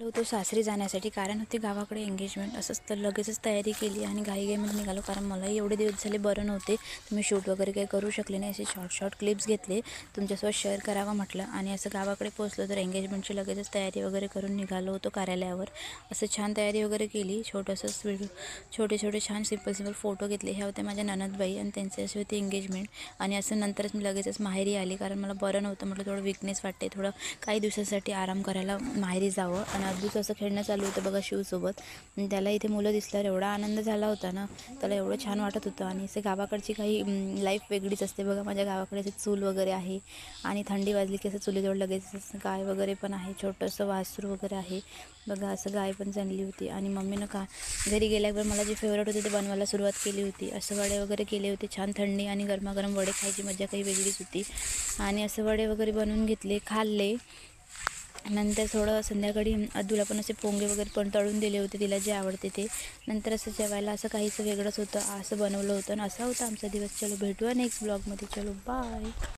होतो सासरी जाण्यासाठी, कारण होती गावाकडे एंगेजमेंट. असंच तर लगेचच तयारी केली आणि घाईघाईमध्ये निघालो, कारण मलाही एवढे दिवस झाले बरं नव्हते. मी शूट वगैरे काही करू शकले नाही. असे शॉर्ट क्लिप्स घेतले, तुमच्यासोबत शेअर करावं म्हटलं. आणि असं गावाकडे पोहोचलो तर एंगेजमेंटची लगेचच तयारी वगैरे करून निघालो होतो कार्यालयावर. असं छान तयारी वगैरे केली. छोटे छोटे छान सिंपल फोटो घेतले. ह्या होत्या माझ्या ननदबाई आणि त्यांची अशी होती एंगेजमेंट. आणि असं नंतरच मी लगेचच माहेरी आली, कारण मला बरं नव्हतं. म्हटलं थोडं विकनेस वाटते, थोडं काही दिवसासाठी आराम करायला माहेरी जावं. आणि अद्भुत असं खेळणं चालू होतं बघा शिवसोबत. त्याला इथे मुलं दिसल्यावर एवढा आनंद झाला होता ना, त्याला एवढं छान वाटत होतं. आणि असे गावाकडची काही लाईफ वेगळीच असते बघा. माझ्या गावाकडे असे चूल वगैरे आहे आणि थंडी वाजली की असं चुलीजवळ लगेच गाय वगैरे पण आहे, छोटंसं वासरू वगैरे आहे बघा. असं गाय पण चांगली होती. आणि मम्मीनं घरी गेल्यावर मला जे फेवरेट होते ते बनवायला सुरुवात केली होती. असं वडे वगैरे केले होते. छान थंडी आणि गरमागरम वडे खायची मजा काही वेगळीच होती. आणि असं वडे वगैरे बनवून घेतले, खाल्ले. नंतर थोडं संध्याकाळी अद्दूला पण असे पोंगे वगैरे पण तळून दिले होते, तिला जे आवडते ते. नंतर असं जेवायला असं काहीचं वेगळंच होतं, असं बनवलं होतं आणि असा होता आमचा दिवस. चलो भेटूया नेक्स्ट ब्लॉगमध्ये. चलो बाय.